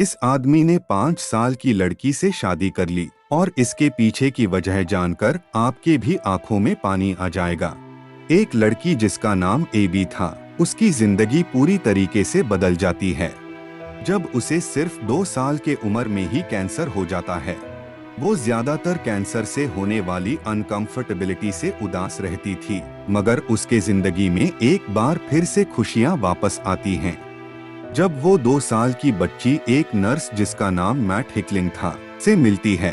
इस आदमी ने 5 साल की लड़की से शादी कर ली और इसके पीछे की वजह जानकर आपके भी आंखों में पानी आ जाएगा। एक लड़की जिसका नाम एबी था, उसकी जिंदगी पूरी तरीके से बदल जाती है जब उसे सिर्फ 2 साल के उम्र में ही कैंसर हो जाता है। वो ज्यादातर कैंसर से होने वाली अनकंफर्टेबिलिटी से उदास रहती थी, मगर उसके जिंदगी में एक बार फिर से खुशियां वापस आती हैं जब वो 2 साल की बच्ची एक नर्स जिसका नाम मैट हिकलिंग था से मिलती है।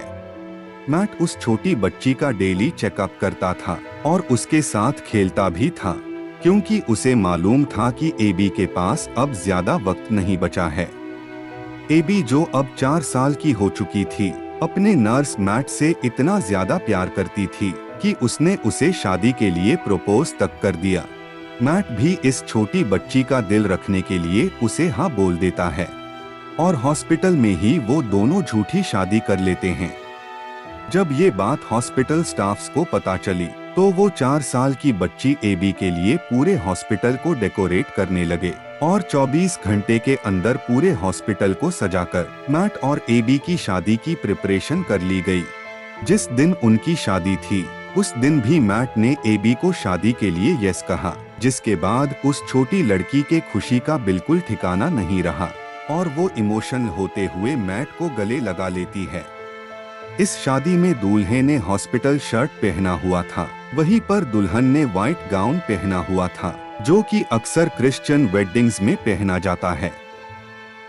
मैट उस छोटी बच्ची का डेली चेकअप करता था और उसके साथ खेलता भी था, क्योंकि उसे मालूम था कि एबी के पास अब ज्यादा वक्त नहीं बचा है। एबी जो अब 4 साल की हो चुकी थी, अपने नर्स मैट से इतना ज्यादा प्यार करती थी कि उसने उसे शादी के लिए प्रपोज तक कर दिया। मैट भी इस छोटी बच्ची का दिल रखने के लिए उसे हाँ बोल देता है और हॉस्पिटल में ही वो दोनों झूठी शादी कर लेते हैं। जब ये बात हॉस्पिटल स्टाफ्स को पता चली तो वो 4 साल की बच्ची एबी के लिए पूरे हॉस्पिटल को डेकोरेट करने लगे और 24 घंटे के अंदर पूरे हॉस्पिटल को सजाकर मैट और एबी की शादी की प्रिपरेशन कर ली गई। जिस दिन उनकी शादी थी, उस दिन भी मैट ने एबी को शादी के लिए यस कहा, जिसके बाद उस छोटी लड़की के खुशी का बिल्कुल ठिकाना नहीं रहा और वो इमोशनल होते हुए मैट को गले लगा लेती है। इस शादी में दूल्हे ने हॉस्पिटल शर्ट पहना हुआ था, वहीं पर दुल्हन ने व्हाइट गाउन पहना हुआ था, जो कि अक्सर क्रिश्चियन वेडिंग्स में पहना जाता है,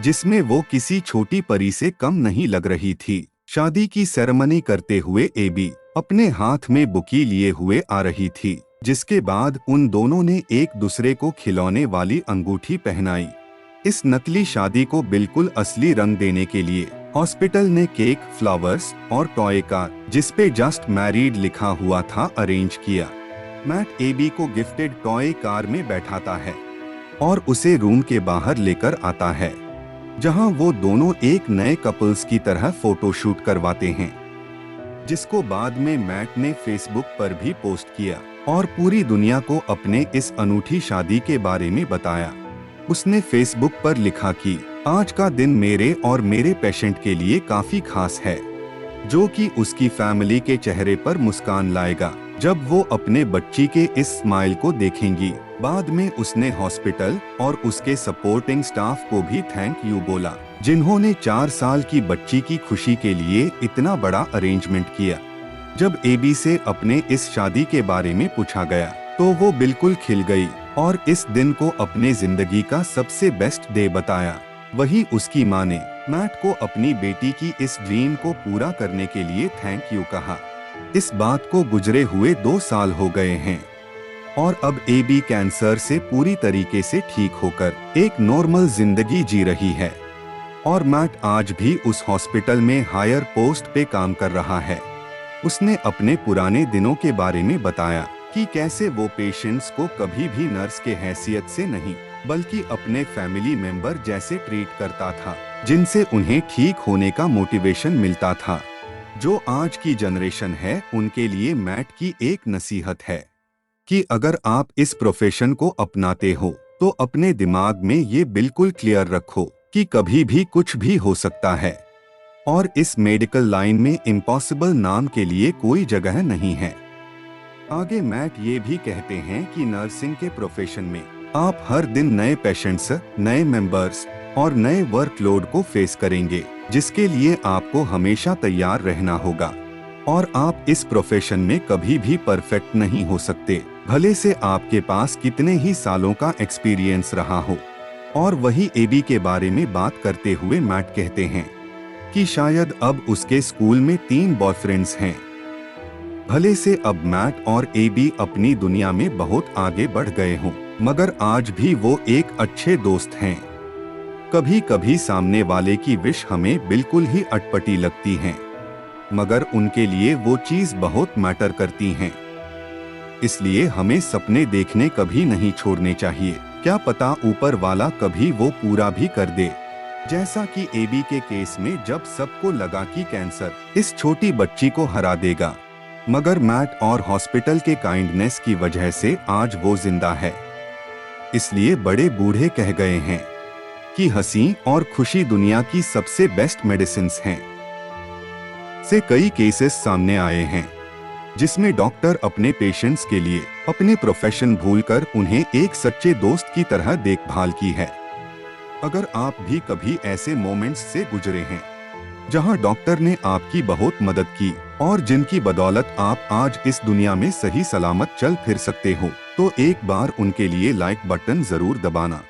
जिसमें वो किसी छोटी परी से कम नहीं लग रही थी। शादी की सेरेमनी करते हुए एबी अपने हाथ में बुकी लिए हुए आ रही थी, जिसके बाद उन दोनों ने एक दूसरे को खिलौने वाली अंगूठी पहनाई। इस नकली शादी को बिल्कुल असली रंग देने के लिए हॉस्पिटल ने केक, फ्लावर्स और टॉय कार जिसपे जस्ट मैरिड लिखा हुआ था अरेंज किया। मैट एबी को गिफ्टेड टॉय कार में बैठाता है और उसे रूम के बाहर लेकर आता है, जहां वो दोनों एक नए कपल्स की तरह फोटोशूट करवाते हैं, जिसको बाद में मैट ने फेसबुक पर भी पोस्ट किया और पूरी दुनिया को अपने इस अनूठी शादी के बारे में बताया। उसने फेसबुक पर लिखा कि आज का दिन मेरे और मेरे पेशेंट के लिए काफी खास है, जो कि उसकी फैमिली के चेहरे पर मुस्कान लाएगा जब वो अपने बच्ची के इस स्माइल को देखेंगी। बाद में उसने हॉस्पिटल और उसके सपोर्टिंग स्टाफ को भी थैंक यू बोला, जिन्होंने 4 साल की बच्ची की खुशी के लिए इतना बड़ा अरेंजमेंट किया। जब एबी से अपने इस शादी के बारे में पूछा गया तो वो बिल्कुल खिल गई और इस दिन को अपने जिंदगी का सबसे बेस्ट डे बताया। वही उसकी माँ ने मैट को अपनी बेटी की इस ड्रीम को पूरा करने के लिए थैंक यू कहा। इस बात को गुजरे हुए 2 साल हो गए हैं और अब एबी कैंसर से पूरी तरीके से ठीक होकर एक नॉर्मल जिंदगी जी रही है और मैट आज भी उस हॉस्पिटल में हायर पोस्ट पे काम कर रहा है। उसने अपने पुराने दिनों के बारे में बताया कि कैसे वो पेशेंट्स को कभी भी नर्स के हैसियत से नहीं बल्कि अपने फैमिली मेंबर जैसे ट्रीट करता था, जिनसे उन्हें ठीक होने का मोटिवेशन मिलता था। जो आज की जनरेशन है उनके लिए मैट की एक नसीहत है कि अगर आप इस प्रोफेशन को अपनाते हो तो अपने दिमाग में ये बिल्कुल क्लियर रखो कि कभी भी कुछ भी हो सकता है और इस मेडिकल लाइन में इम्पॉसिबल नाम के लिए कोई जगह नहीं है। आगे मैट ये भी कहते हैं कि नर्सिंग के प्रोफेशन में आप हर दिन नए पेशेंट्स, नए मेंबर्स और नए वर्कलोड को फेस करेंगे, जिसके लिए आपको हमेशा तैयार रहना होगा और आप इस प्रोफेशन में कभी भी परफेक्ट नहीं हो सकते, भले से आपके पास कितने ही सालों का एक्सपीरियंस रहा हो। और वही एबी के बारे में बात करते हुए मैट कहते हैं कि शायद अब उसके स्कूल में 3 बॉयफ्रेंड्स हैं। भले से अब मैट और एबी अपनी दुनिया में बहुत आगे बढ़ गए हों, मगर आज भी वो एक अच्छे दोस्त हैं। कभी कभी सामने वाले की विश हमें बिल्कुल ही अटपटी लगती हैं, मगर उनके लिए वो चीज बहुत मैटर करती हैं। इसलिए हमें सपने देखने कभी नहीं छोड़ने चाहिए, क्या पता ऊपर वाला कभी वो पूरा भी कर दे। जैसा कि एबी के केस में जब सबको लगा कि कैंसर इस छोटी बच्ची को हरा देगा, मगर मैट और हॉस्पिटल के काइंडनेस की वजह से आज वो जिंदा है। इसलिए बड़े बूढ़े कह गए हैं आपकी हंसी और खुशी दुनिया की सबसे बेस्ट मेडिसिन्स हैं। से कई केसेस सामने आए हैं जिसमें डॉक्टर अपने पेशेंट्स के लिए अपने प्रोफेशन भूलकर उन्हें एक सच्चे दोस्त की तरह देखभाल की है। अगर आप भी कभी ऐसे मोमेंट्स से गुजरे हैं जहां डॉक्टर ने आपकी बहुत मदद की और जिनकी बदौलत आप आज इस दुनिया में सही सलामत चल फिर सकते हो, तो एक बार उनके लिए लाइक बटन जरूर दबाना।